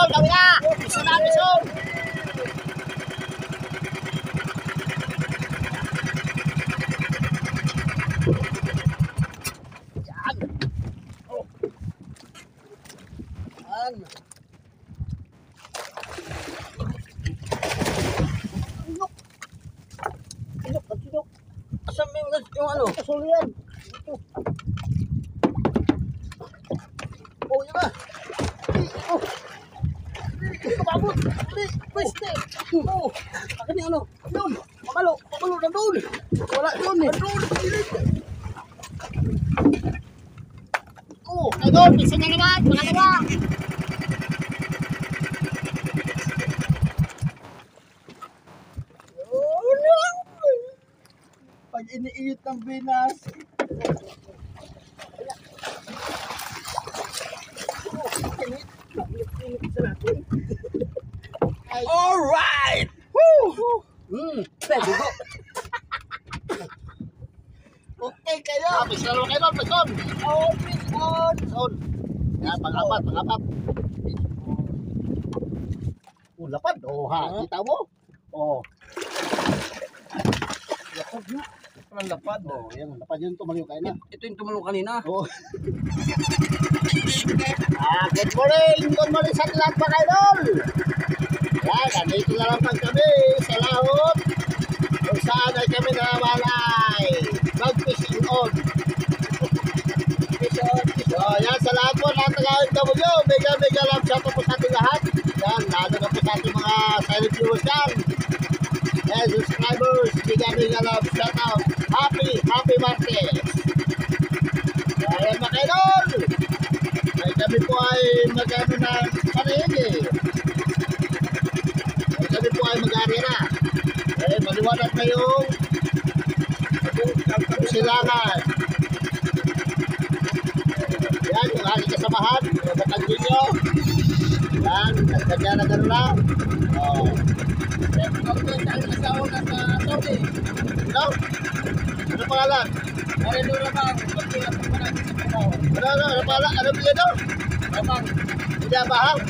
idol, gawin na! Piso na, piso! Yan! Oh! Yan! Tinok! Tinok, tinok! Asan yung ano? Kasuli yan! Ito! Oh, yun na! Oh! Kababot! Pweste! Oh! Akin yung ano? Yun! Pamalo! Pamalo! Nandun! Wala yun eh! Nandun! Oh! Idol! Piso na naman! Pangalawa! Oh no! Pag iniiyot ng binas! Alright! Woo! Pwede go! Okay kayo! Piso na naman kayo! Piso! Oh! Piso! Piso! Yan, pang-apat, pang-apat! Oh, lapad! Oh, ha! Kita mo? Oh! Lapad na! Parang lapad! Oh, yan, lapad yun. Tumalyo kayo na. Ito yung tumalyo kanina. Oh! Good morning! Good morning sa lahat mga idol! Yan, nandito na lang kami sa lahot kung saan ay kami namalay mag-fishing on. So, yan, sa lahat po ng taga-OFW, mega love shout out po sa ating lahat. Yan, lalo na po sa ating mga silent viewers yan. Yan, subscribers, mega love shout out. Happy Martes! Yan mga idol! Ay kami po ay mag-ano na panahig eh. Ay kami po ay mag-ari na. Eh, maliwanag na yung silangan. Yan, yung aking kasamahan. Matangin nyo. Yan, nagkanya na gano'n na. Oh. Ano? Ano pangalan? Ano pangalan? Ano bilya daw? Hindi abahang.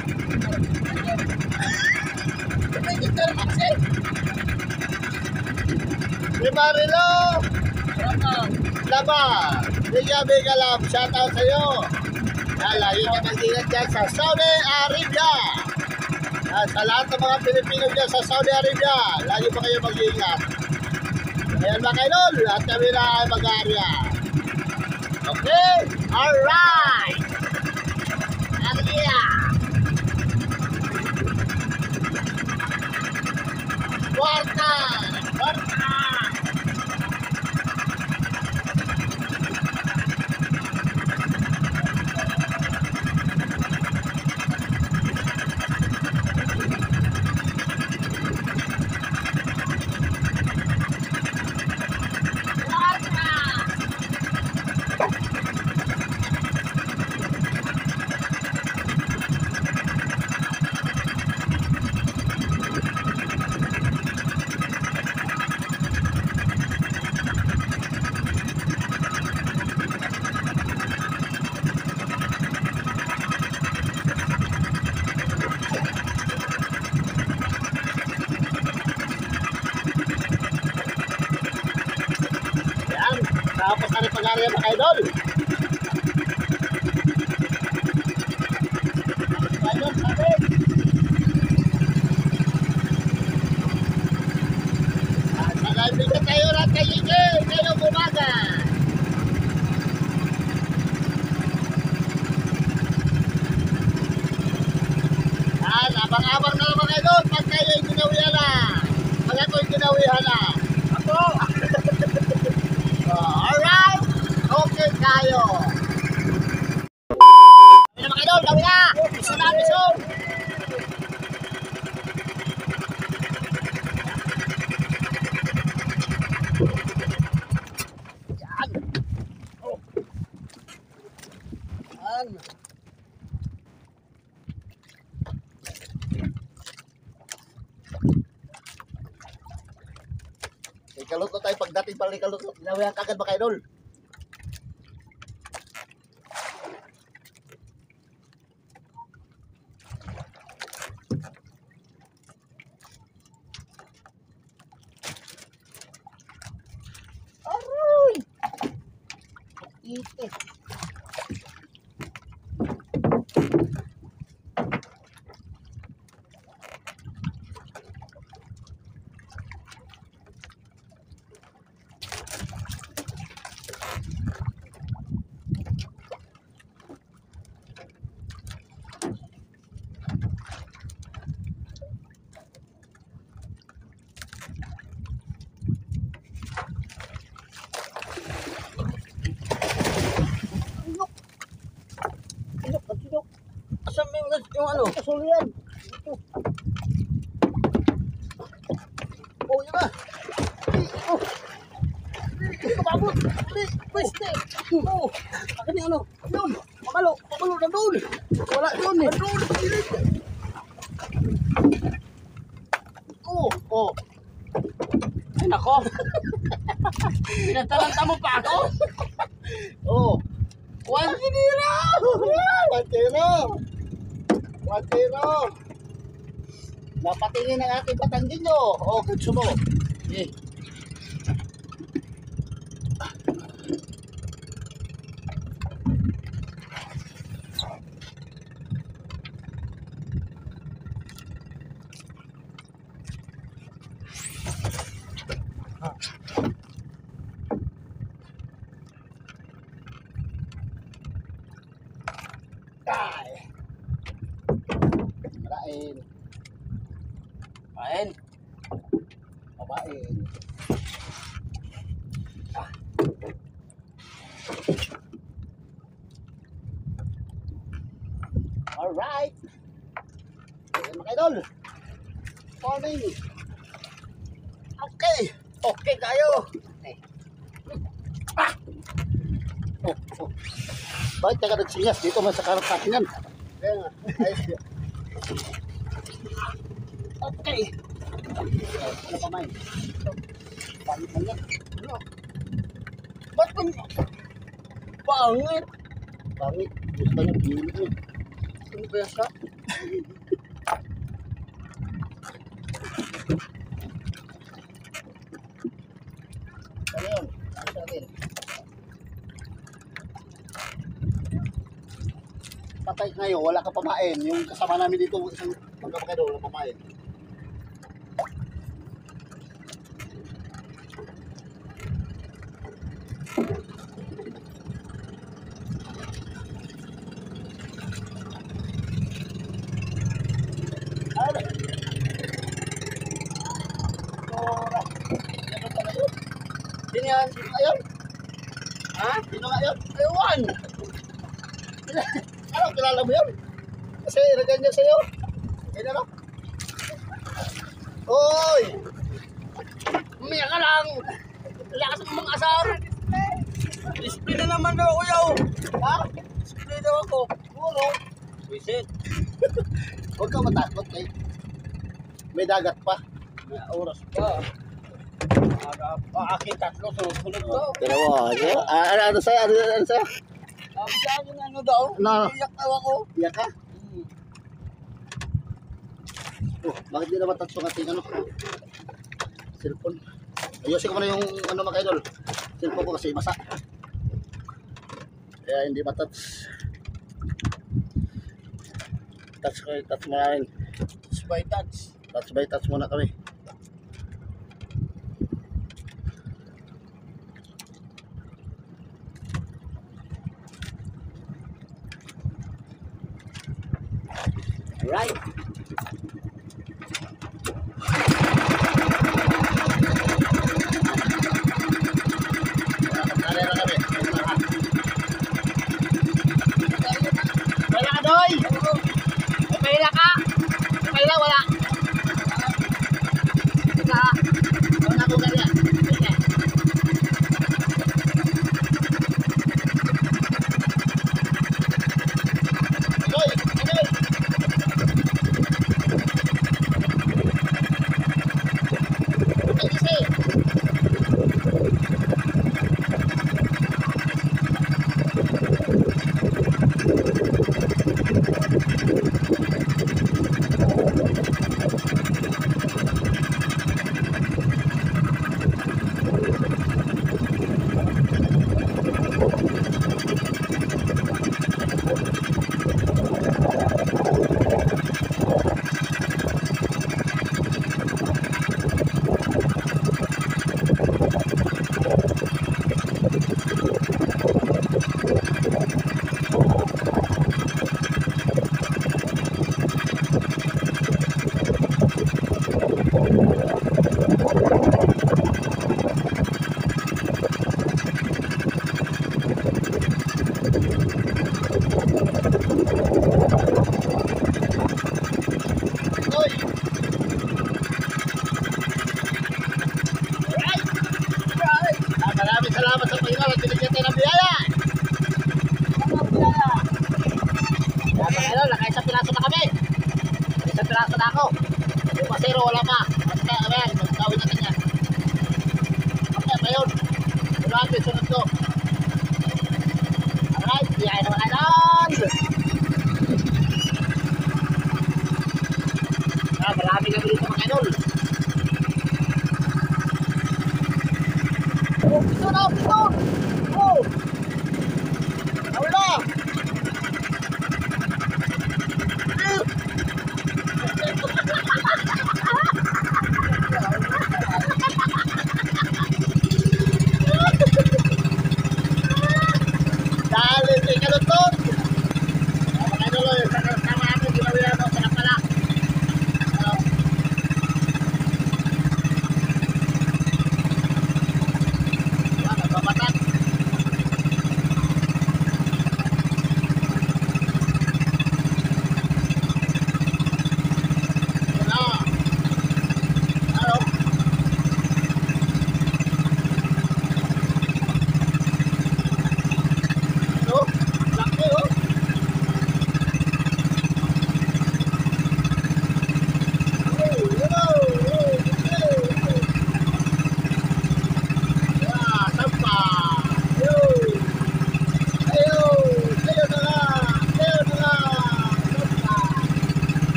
Si Marilo Laba, mega love shout out sa iyo. Lagi ka mag-ingat dyan sa Saudi Arabia. Sa lahat ng mga Pilipino dyan sa Saudi Arabia, lagi pa kayo mag-ingat. Ayan mga kailol, at kami na ay mag-aarya. Okay, alright. Arya. Kwarta. Tapos na rin pag-aarya mga idol. Idol, sabi. Nag-ibigay tayo lahat kay Ike. Ngayong umaga. Yan, abang-abang na lang mga idol. Pag kayo yung ginawihan na. Pag ako yung ginawihan na. Ako. Alright, okay tayo. Gawin na mga idol, gawin na. Piso na, piso. Yan. Oh. Yan. Kaluto tayo pagdating pala ni kaluto. Ginawihan kagad ba kayo, idol? Ite. Asan yung ano? Kasul yan. Oh, yun ba? Oh. Kumabot. Pweste. Oh, akin yung ano? Yun, pamalo na doon. Wala yun eh. Doon, Oh. Oh. ay nako. Pinatalanta mo pa ako? Oh. 1-0. Watero. Watero. Napatingin ang aking Batangueño. Oh, gusto mo. Eh, Ay. Marain. kain. Babain. Alright. Ayan mga idol. Morning. Okay. Okay tayo. Oh, oh. Bakit ka nagsinyas dito man sa karatakinan? Kaya nga. Ayos yun. Okay. Ano pa may? Pangit man yan. Ano? Ba't kung... Pangit. Pangit. Gusto niya pilit niya. Ano ba yan sa? Ano yun? Ano sa atin? Patay ngayon, wala ka pamain. Yung kasama namin dito, isang magkapakado, wala pamain. Ano? Tora. Ano pala yun? Sino yan? Sino nga yun? Ha? Sino nga yun? Ewan. Ano, kilala mo yun? Kasi ilagay niya sa'yo. Ganyan ano? Hoy! Umiya ka lang. Lakas mo mga asar. Display na naman daw ako yaw. Ha? Display daw ako. Puro. Visit. Huwag ka matakot kay may dagat pa. May oras pa. Akin tatlo, sunod-sunod to. Dalawa. Ano sa'yo? Ano sa'yo? Sabi sa akin ano daw? Ano? Iyak daw ako. Iyak ka? Oh, bakit di na matouch yung ating ano? Cellphone. Ayusin ko muna yung ano mga idol. Cellphone ko kasi basa. Kaya hindi matouch. Touch muna rin. Touch by touch. Touch by touch muna kami. Right. Kaya na kami. Wala ka doy. Okay na ka. Okay na wala. Ika. Wala ko kaya. Sige. Hoy! Hoy! piraso na ako. Yung pasero, wala pa. Ayan, magkawin natin yan. Okay, pa yun. Wala natin, sunod ko. Alright, iyain naman kanan. Marami kami dito mga idol. Oh, pito na, pito! Oh! Wala! Dali, ikalutot! Mga idol, sama natin, ginawi na ito, sarap pala.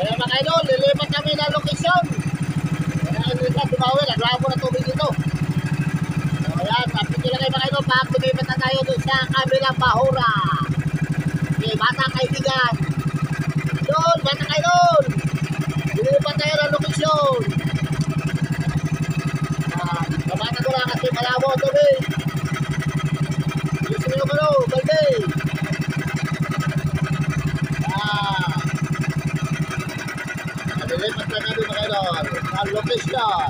Mga idol, lilipat kami na lokasyon. Kaya tumawin, naglabo na tubig dito. So ayan, papiti lang kayo mga idol, lumipat na tayo doon sa kabilang bahura. Okay, bata kaibigan. Doon, bata idol. Lilipat tayo na lokasyon. Kabata ko lang kasi malabo ang tubig. Gusto nyo ko, balde. Lilipat na kami mga idol ang location.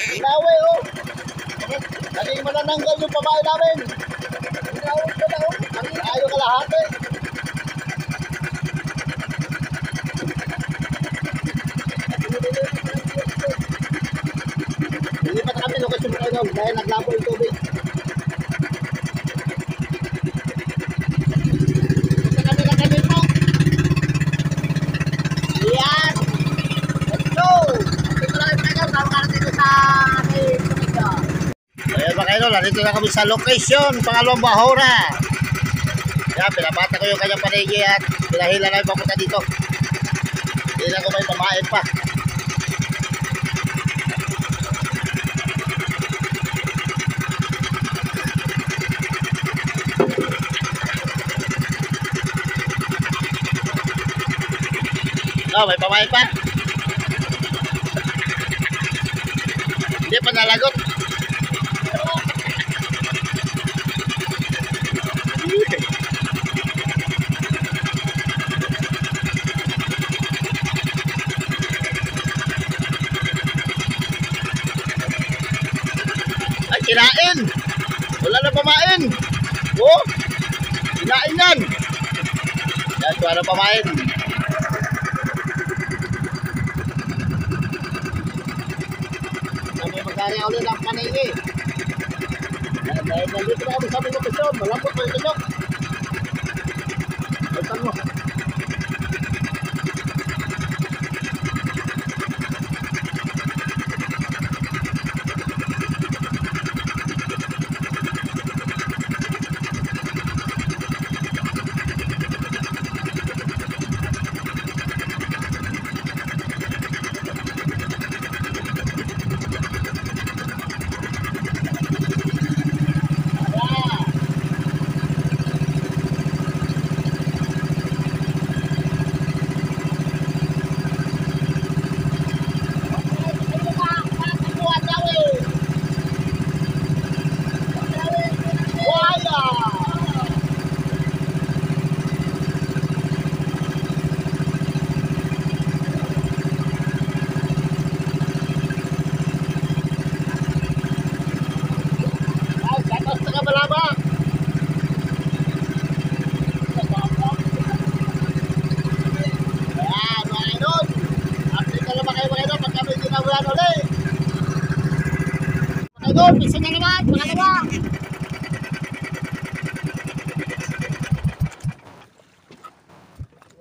Inawe oh. Naging manananggal yung babae namin. Ayaw kalahati. Hindi pa kami lokasyon mga idol dahil naglabo yung tubig. Kami po. Yan. Let's go. Ito lang yung idol. Tama ka dito sa ayan mga idol, nandito na kami sa location, pangalawang bahura. Yan, pinabata ko yung kanyang panigi at pinahila na yung papunta dito. Hindi na ko may pamain pa. No, may pamain pa. Hindi pa nalagot. Ay, kirain. Wala na pamain. Oh, kinain yan. Yan, wala na pamain. May magkari ulit ang panini. Dahil nandito na kami sa mga kusyon. Malambot mo yung tunyok. Balitan mo. Isa na naman, pangalawa.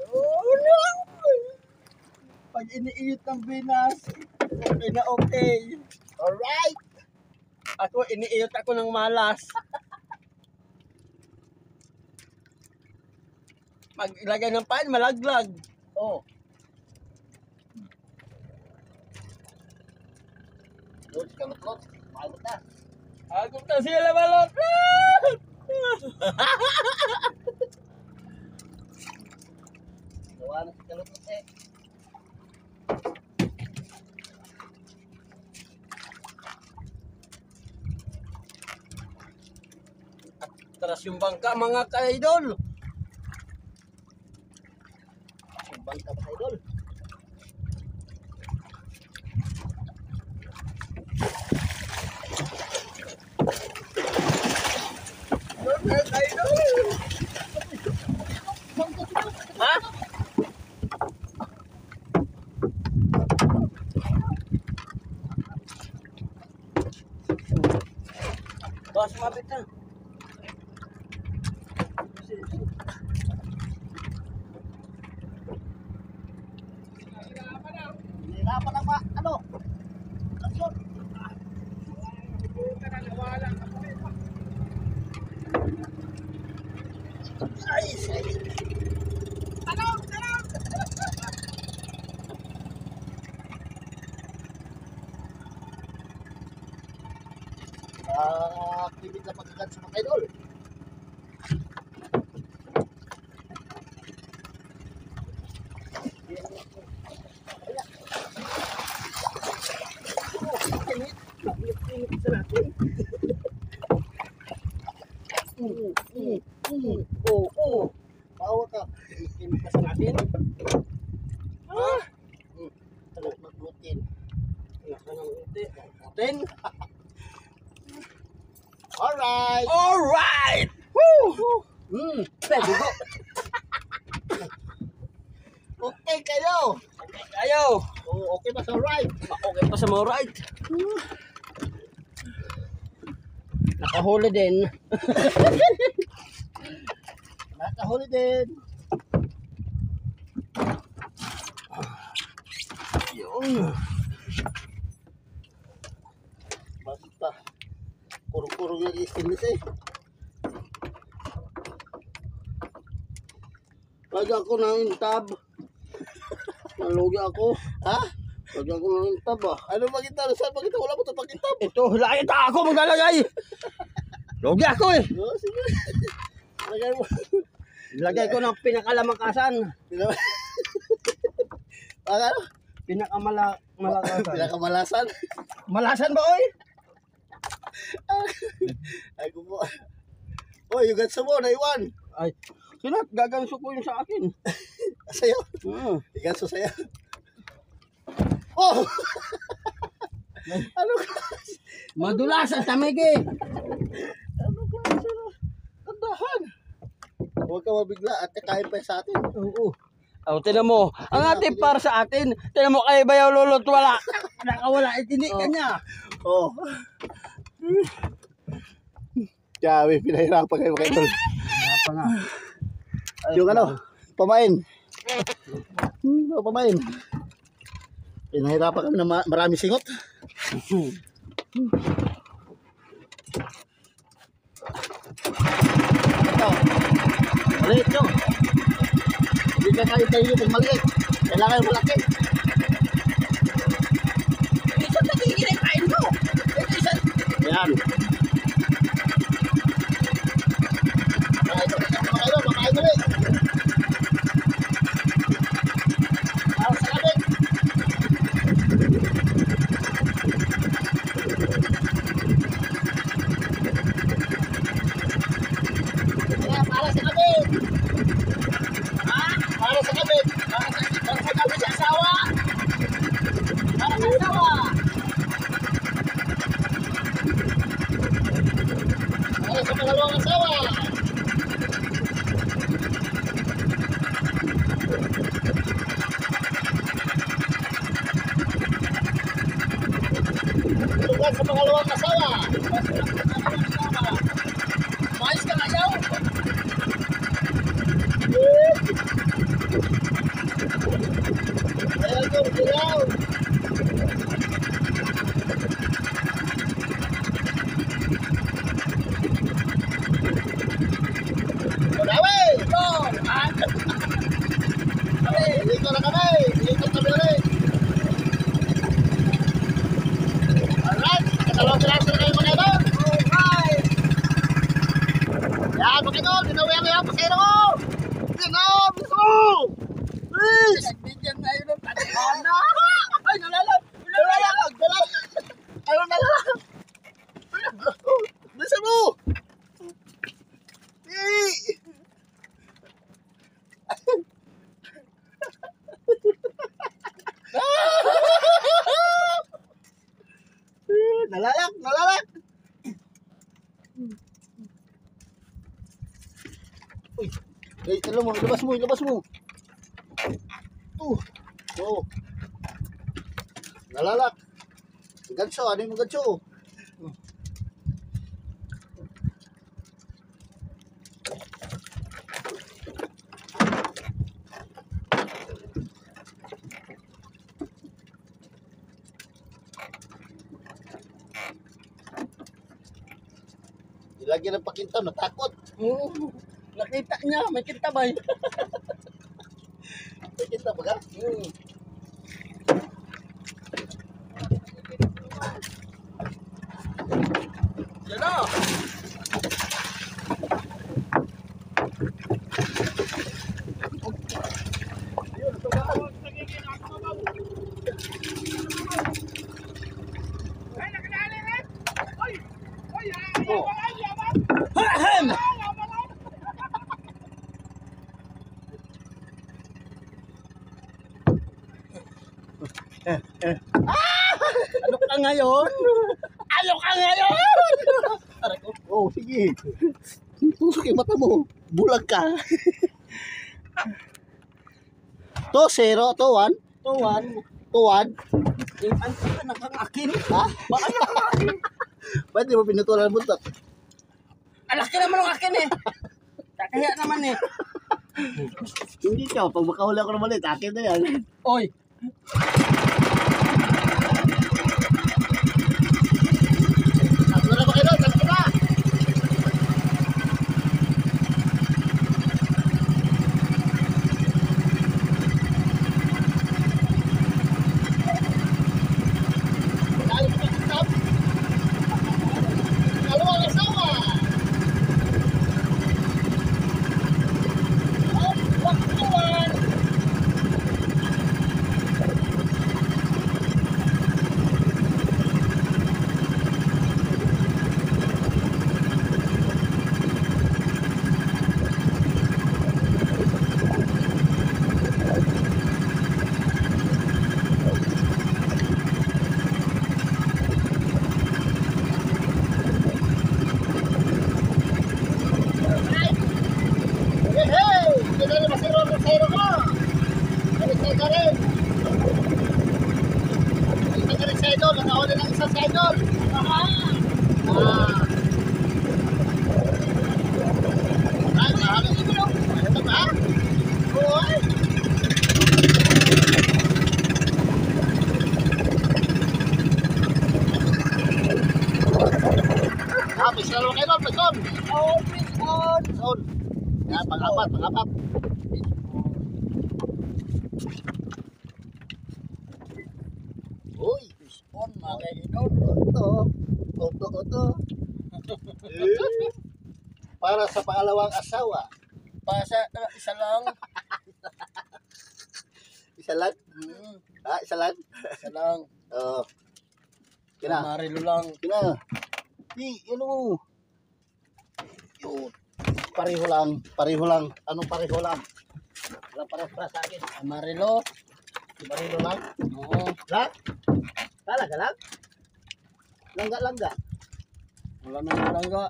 Oh no! Pag iniiyot ng binas, okay na okay. Alright. Ako, iniiyot ako ng malas. Maglagay ng pain, malaglag. Oh. Load ka matlot. Pagod na. Agos na sila balot. Gawa na si Kalupot eh. Taras yung bangka mga ka-idol. Sumbang ka ba, idol? Ha? Boss, mabit na. Hirapan ang ano? Aksyon. Ay, activity na pagkakat sa mga idol. Oh. Bawa ka. Ikinit ka sa natin. Ah! Talag mag-gluten. Naka ng uti. Utin. Alright. Alright! Woo! Pwede ko. Okay kayo. Ayaw. Oh, okay ba sa right? Okay pa sa mga right. Nakahuli din. Nakahuli din. Yun. Basta. Kurong-kurong yung stainless eh. Lagyan ko ng tab. Nalugi ako. Ha? Lagyan ko ng tab ah. Ano makita? Saan makita? Wala mo ito pakita. Ito, lakita ako maglalagay. Lugi ako eh. Oh, sige. Lagay mo. Lagay ko ng pinakalamakasan. Ano? Pinakamalakasan. Pinakamalasan. Malasan ba oy? Ay, kumo. Oh, yung ganso mo, naiwan. Ay, sinat, gaganso ko yung sa akin. Sa'yo? Yung ganso sa'yo. Oh! Ano ka? Madulas ang tamig eh. Ano Huwag ka mabigla at kakain pa sa atin. Oo. Oh, tinan mo. Ang ating para sa atin. Tinan mo kay Bayaw Lulot wala. Nakawala. Itindi ka niya. Oo. Grabe, pinahirapan kayo mga idol. Apa nga. Yung ano, pamain. Pamain. Pinahirapan kami na marami singot. Ito. Maliit nyo. Hindi ka tayo pag maliit. Kailangan yung malaki. Isa na kain mo. Isa. Ayan. Makain ulit. Para sa kabit. Para sa kabit. Ha? Para sa kabit. Para sa kabit sa asawa. Para sa asawa. Para sa pangalawang asawa. Tugas sa pangalawang asawa. Mais ka nga yaw. Ayan ko, dilaw. Dawi! Ito! Dito na kami! Dito kami ulit! Alright! Katalawang piraso na kayo mga idol! Alright! Yan mga idol! Dinawi ang iyang pasero ko! Dinaw! Biso! Please! Nagbigyan tayo ng patikana. Ay, nalalag! Dalalag! Dalalag! Ayaw nalalag! Bisa mo! Nalalak! Nalalak! Uy! Ay, alam mo, ilabas mo, ilabas mo! Oh! Nalalak! Ganso, ano yung ganso? Ilagyan ng pakintaw, natakot. Oo. Nakita niya, may kintabay. Pakintaw ba ka? Yan na. Oh. Ahem! Ano ka ngayon? Ano ka ngayon? Aray ko. Oh, sige. Tusok yung mata mo. Bulag ka. To, 0, to 1. Tuwan. To 1. Ang anak ang akin. Ha? Bakit ang akin? Ba't di mo pinutulan ng buntot? Alaki naman ang akin eh. Kaya naman eh. Hindi ka. Pag makahuli ako ng maliit, akin na yan. Oy. Tatlo na ba kayo? Tatlo na! Dahil sa pagkakap, kalawang asawa! Oh, waktuan! idol, pison. Oh, fishbone. Pison. Yan, pang-apat, pang-apat. Uy, Fishbone, mga kaidol. Ito. Para sa pangalawang asawa. Isa lang. Isa lang? Isa lang? Isa lang. Oo. Kina. Marilo lang. Kina. Yun. Pareho lang. Anong pareho lang? Walang pareho para sa akin. Marilo. Pareho lang? Oo. Lang? Talaga lang? Langga. Wala nang langga.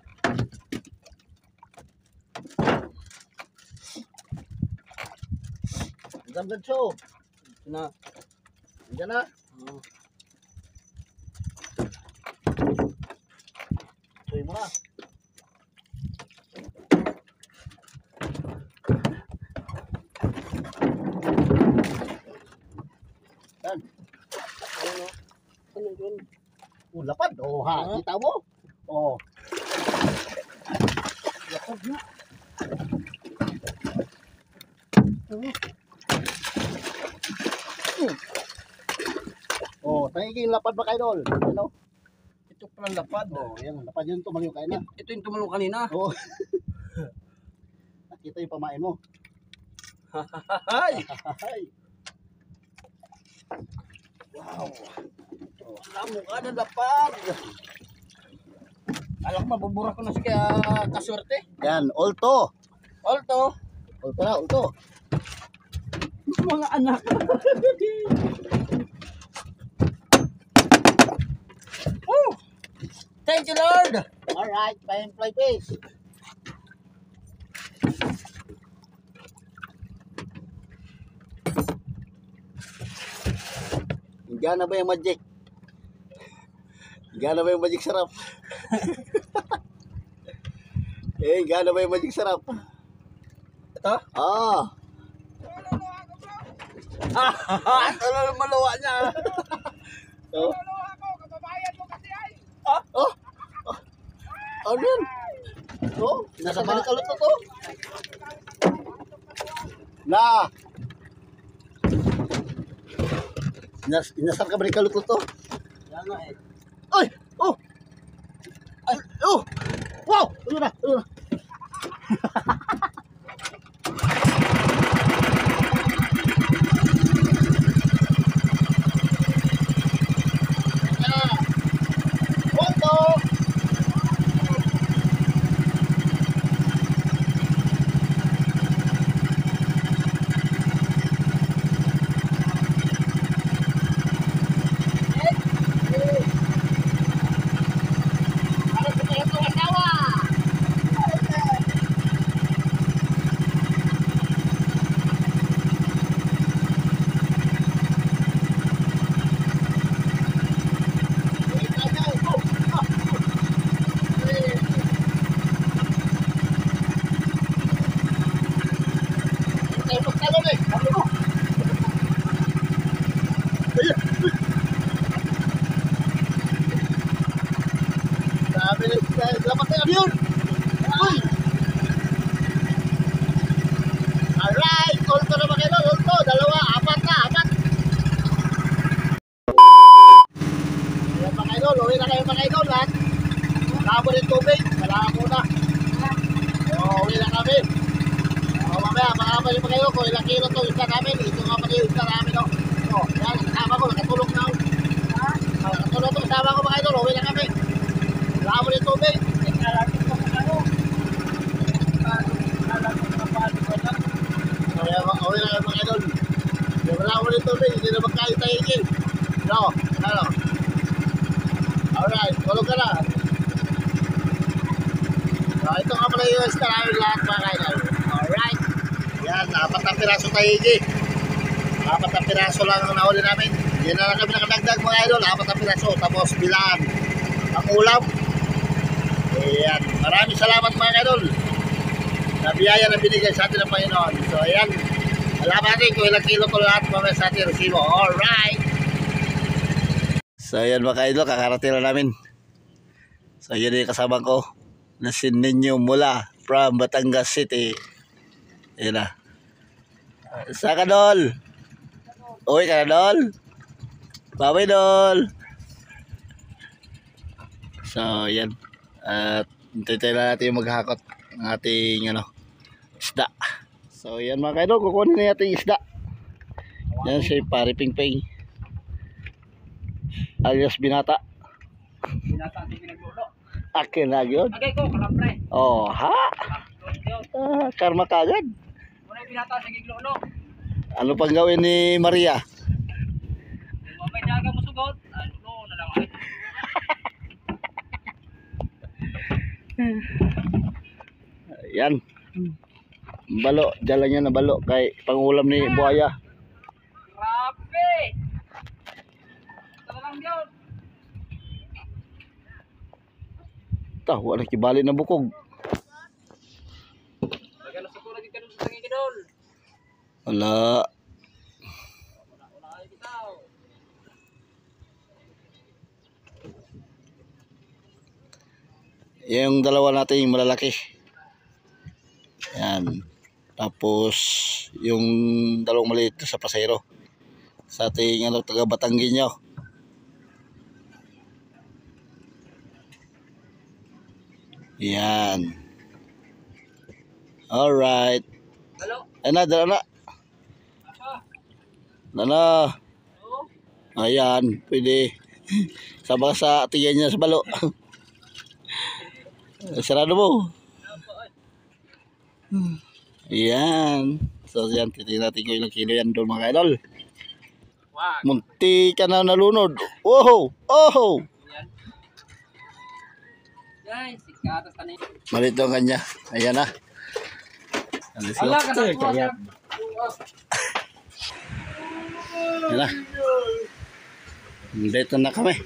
Hanggang so. Na. Diyan na. Soy mo na. Yan. Ano yun? Lapad. Kita mo? Lapad na. Tangiging lapad ba kayo dol? Ano? Ito pala lapad. Yan, lapad yun, tumayo kayo na. Ito yung tumalong kanina. Nakita yung pamain mo. Hay! Wow. Alam ka na lapad. Alam ko mabubura ko na si kaya kaswerte. Yan, ulto. Alto. Ulto. Mga anak. Woo! Thank you, Lord. Alright, fly fish. Gana ba yung magic? Gana ba yung magic sarap? Gana ba yung magic sarap? Ito? Ano yung maluwa niya? Ano yan? Nasa balikalot na to. Inasar ka balikalot na to. Yan nga eh. Ay! Wow! Ayun na. Lapas na yun! Uy! Alright! Ulto na ba kayo? Ulto! Dalawa! Apat! Ayan mga idol! Uwi na kayo mga idol! Lahat! Labo rin tubig! Kailangan muna! Uwi na kami! Mamaya! Makakapal yung mga idol kung ilang kilo to isla namin! Ito nga pala yung isla namin! Yan! Kasama ko! Nakatulog na! Nakatulog to! Kasama ko mga idol! Uwi na kami! Labo rin tubig! Uwi na kayo mga idol. Wala ko rin tubig, hindi na magkain tayo higil. Ano? Alright, tulog ka na. Ito nga pala yung extra namin lahat mga idol. Alright. Yan, 4 na piraso tayo higil. 4 na piraso lang ang nahuli namin. Hindi na lang kami nakadagdag mga idol. 4 na piraso, tapos bilaan ang ulam. Ayan, maraming salamat mga idol na biyaya na binigay sa atin ng Panginoon. So ayan, alam natin kung ilang kilo ko lahat mamaya sa atin resibo. Alright. So ayan mga idol, kakarating na namin. So yun yung kasama ko. na si Ninyo mula from Batangas City. Ayan na. Saan ka, Dol? Uwi ka na, Dol? Bye-bye, Dol. So, yan. At hintay lang natin yung maghakot ng ating isda. So, yan mga kaidol. Kukunin na natin yung isda. Yan si Pare Pingping. Alias Binata. Binata ang pinaglulo. Akin na yun. Agay ko, kalambre. Oh, ha? Karma kagad. Muna yung binata sa giglulo. Ano pang gawin ni Maria? Kung may daga mo sugot, lulo na lang ay. Yan. Balo. Dala niya na balo kay pangulam ni Buaya. Grabe! Ito lang yun. Ito, wala kibali na bukog. Lagyan na sa kulay ka doon sa tanging kidol. Wala. Wala kayo bitaw. Yung dalawa natin yung malalaki. Yan. Tapos yung dalawang maliit sa pasero. Sa ating taga Batanggenyo. Yan. Alright. Halo? Dala na. Apa? Dala. Oo? Ayan. Pwede. Sama sa atiyan niya sa balo. Sarado mo. Ayan. So yan. Titignan natin kung ilang kilo yan doon mga idol. Wag. Munti ka na nalunod. Oh! Oh! Yan. Yan, sikatas ka na yun. Malito ang kanya. Ayan na. Alis ko. Ala ka na po. Ayan na. Dito na kami.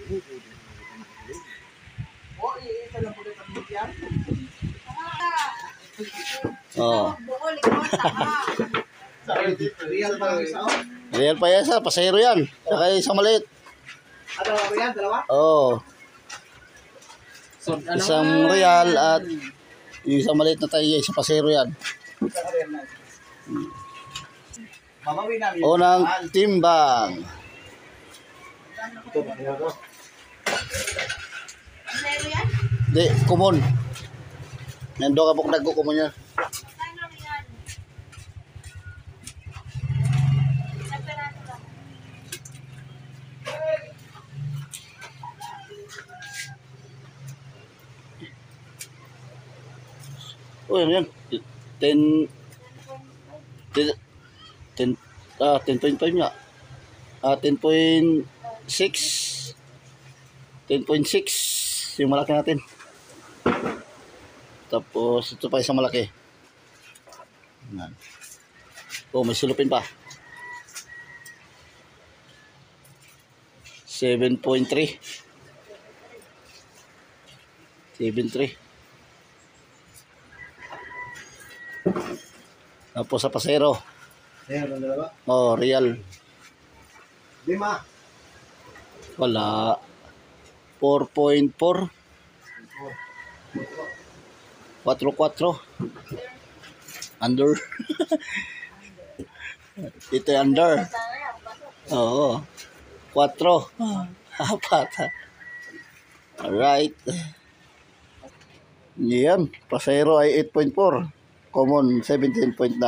Oh. Real pa yan sa pasahero yan. Saka isang maliit. Dalawa yan, dalawa? Oh. So, Isang real at isang maliit na tayo sa pasahero yan. Unang timbang. Di, kumon. Nando ka pong nagkukumon yan. Oh, yan. 10 10.5 nga. 10.6 10.6 yung malaki natin. Tapos ito pa isang malaki. Yan. Oh, may silupin pa. 7.3 7.3. Tapos sa pasero. Oh, real. 5. Wala. 4.4. 4.4. Under. Ito yung under. Oo. 4. Apat. Alright. Yan. Pasero ay 8.4. Common 17.9.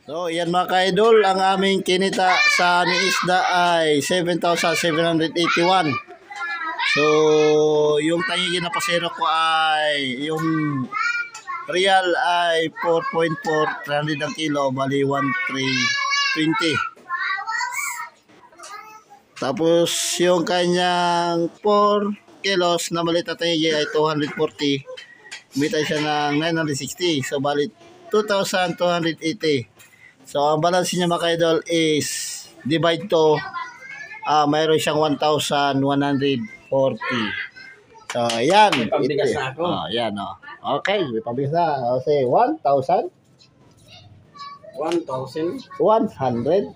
So, yan mga ka-idol, ang aming kinita sa aming isda ay 7,781. So, yung tangigin na pasero ko ay, yung real ay 4.4, 300 ang kilo, bali 1,320. Tapos, yung kanyang 4 kilos na maliit na tangigin ay 240. Umita siya ng 960. So, bali 2,280. So, ang balance niya mga ka-idol is divide to, mayroon siyang 1,140. So, ayan. Pambigas na ako. Ayan, oh. Okay, may pambigas na. I'll say 1,000. 1,000. 100. 100.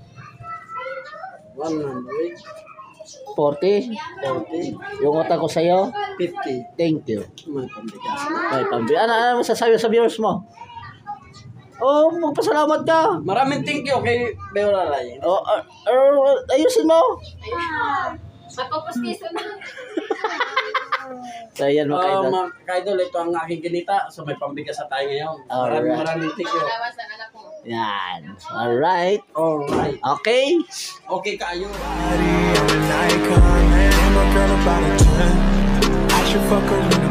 40. 40, Yung utang ko sa'yo, 50. thank you. May pambigas. May pambili. Ano masasabi sa viewers mo? Oh, magpasalamat ka. Maraming thank you kay Beolalay. Oh, ayusin mo. Mapupustiso na. So, yan mga kaidol. Mga kaidol, ito ang aking kinita. So may pambigas na tayo ngayon. Alright. Maraming thank you. Lawas ang anak ko. Yan. Alright. Alright. Okay. Okay kayo. I'm an icon, man. I'm a girl about a 10. I should fuck her in